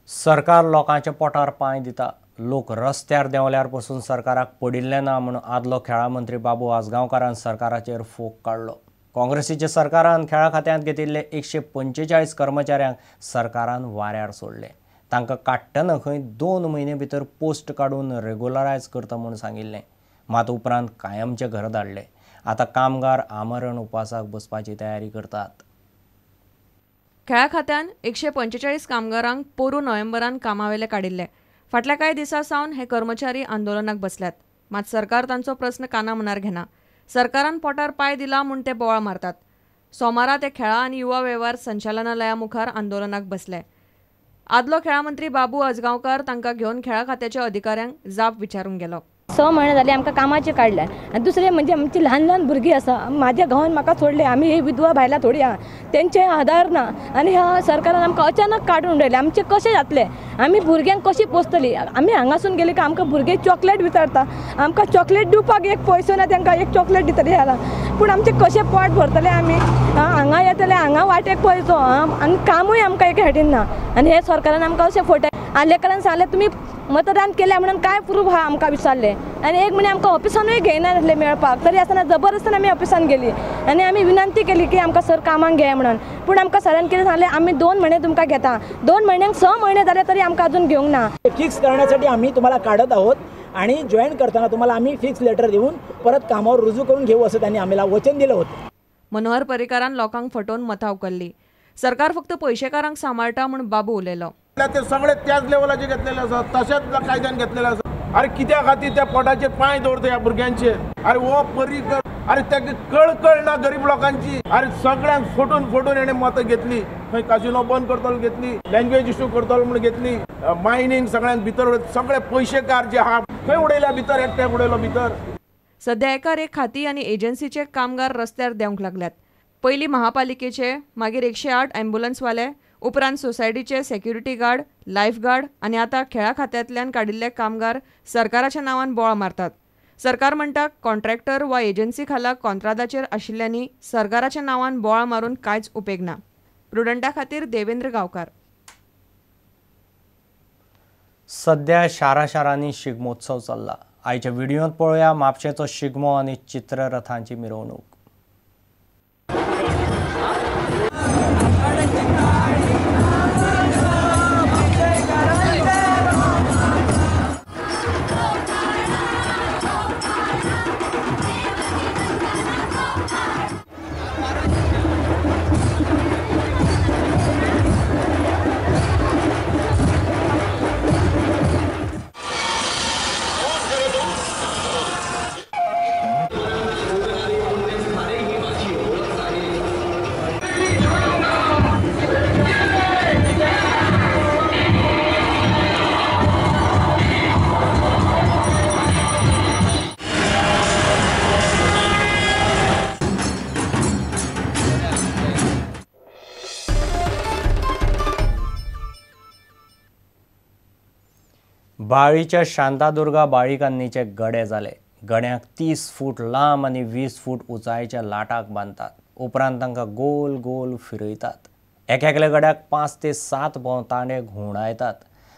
सरकार लोकांच्या पोटार पांय दिता। लोक रस्त्यार देंवल्यार पासून सरकाराक पडिल्ले ना म्हूण आदलो खेळा मंत्री बाबू आजगांवकारान सरकाराचेर फोग काडलो। काँग्रेसीच्या सरकारान खेळा खात्यांत घेतिल्ले 145 कर्मचाऱ्यांक सरकारान वाऱ्यार सोडले। तांकां काडटना खंय 2 म्हयने भितर पोस्ट काडून रेग्युलरायज करता म्हूण सांगिल्लें, मात उपरांत कायमचे घर धाडले। आतां कामगार आमरण उपासाक बसपाची तयारी करतात। खेळा खात्यान 145 कामगारांक पोरू नोव्हेंबरान कामावेले काडिल्ले। फाटल्या कांय दिसां सावन हे कर्मचारी आंदोलनाक बसल्यात, मात सरकार तांचो प्रस्न काना मनार घेना। सरकारान पोटार पाय दिला म्हूण ते बोवाळ मारतात। सोमारा ते खेळा आनी युवा वेव्हार संचालनालया मुखार आंदोलनाक बसले। आदलो खेळा मंत्री बाबू आजगांवकार तांकां घेवन खेळा खात्याच्या अधिकाऱ्यांक जाप विचारूंक गेलो। 6 म्हयने जाले आमकां कामाचे काडल्या आनी दुसरे म्हणजे आमची ल्हान भुरगीं आसा। म्हाज्या गांवांत म्हाका सोडले, आमी ही विधवा बायलां थोडी आहा, तेंचे आधार ना आनी ह्या सरकारान आमकां अचानक काडून उडयले। आमचे कशें जातले? आमी भुरग्यांक कशी पोसतली? आमी हांगासून गेले की आमकां भुरगे चॉकलेट विचारता, आमकां चॉकलेट दिवपाक एक पयसो ना, तांकां एक चॉकलेट दितली जाला, पूण आमचे कशें पोट भरतले? आमी हांगा येतले, हांगा वाटेक पयसो आनी कामूय आमकां एक हेडीन ना। आनी हे सरकारान आमकां अशें फटय आलेकरान सांगलें तुमी मतदान केलें म्हणून काय प्रूफ हा आमकां विचारले आनी एक म्हणे आमकां ऑफिसानूय घेयना नासले मेळपाक, तरी आसतना जबरदस्तीन आमी ऑफिसान गेली आनी आमी विनंती केली की आमकां सर कामाक घे म्हणून। पूण आमकां सरान कितें सांगलें, आमी 2 म्हयने तुमकां घेता। 2 म्हयन्यांक 6 म्हयने जाले तरी आमकां अजून घेवंक ना। फिक्स करण्यासाठी आम्ही तुम्हाला काढत आहोत आणि जॉईन करताना तुम्हाला आम्ही फिक्स लेटर देऊन परत कामावर रुजू करून घेऊ असं त्यांनी आम्हाला वचन दिलं होतं। मनोहर पर्रीकारान लोकांक फटोवन मतां उखल्ली। सरकार फक्त पयशेकारांक सांबाळटा म्हूण बाबू उलयलो। ते सगळे त्याच लेवलाचे घेतलेले आसात, तशेंच कायद्यान घेतलेले आसात। अरे कित्या खातीर त्या पोटाचेर पांय दवरता ह्या भुरग्यांचे? अरे वो पर्रीकर, अरे ताका कळ ना गरीब लोकांची। अरे सगळ्यांक फटून हेणे मतां घेतली। खंय कासिनो बंद करतलो घेतली, लँग्वेज इश्यू करतलो म्हणून घेतली, मायनिंग सगळ्यांक भितर सगळे पयशेकार जे आहा खंय उडयल्या भितर, एकट्याक उडयलो भितर। सध्या एकार एक खाती आनी एजन्सीचे कामगार रस्त्यार देंवक लागल्यात। पयलीं महापालिकेचे, मागीर 108 अँब्युलन्सवाले, उपरांत सोसायटीचे सेक्युरिटी गार्ड, लायफ गार्ड आनी आतां खेळा खात्यांतल्यान काडिल्ले कामगार सरकाराच्या नांवान बोवाळ मारतात। सरकार म्हणटा कॉन्ट्रॅक्टर वा एजन्सी खाला कंत्राटाचेर आशिल्ल्यांनी सरकाराच्या नांवान बोवाळ मारून कांयच उपेग ना। प्रुडंटा खातीर देवेंद्र गांवकार। सध्या शारांनी शिगमोत्सव चल्ला। आयच्या व्हिडिओंत पळोवया म्हापशेचो शिगमो आनी चित्ररथांची मिरवणूक। बाळीच्या शांतादुर्गा बाळिकांनीचे गडे जाले। गड्यांक 30 फूट लांब आनी 20 फूट उंचायेच्या लाटाक बांदतात, उपरांत तांकां गोल गोल फिरयतात। एकेकल्या गड्याक 5 ते 7 भोंवताणे घुंवडायतात।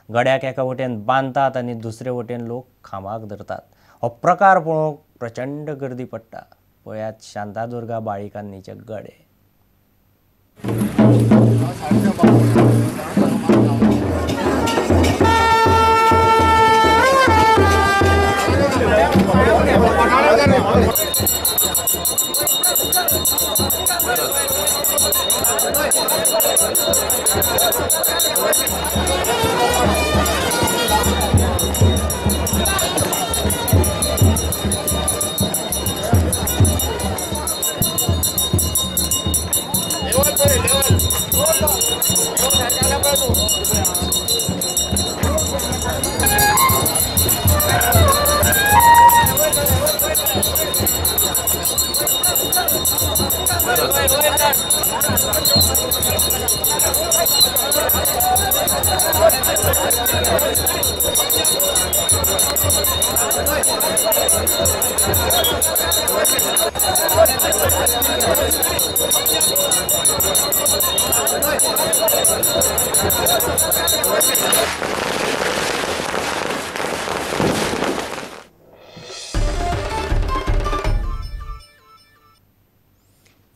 गड्याक एका वटेन बांदतात आनी दुसरे वटेन लोक खांबाक धरतात। हो प्रकार पळोवंक प्रचंड गर्दी पडटा। पळयात शांतादुर्गा बाळिकांनीचे गडे।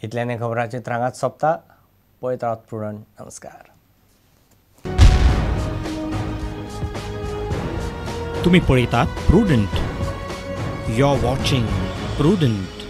इतल्याने खबरांची त्रांगात सोंपता. पळयत रावत प्रुडंट. नमस्कार. तुम्ही पळयतात Prudent. You are watching prudent.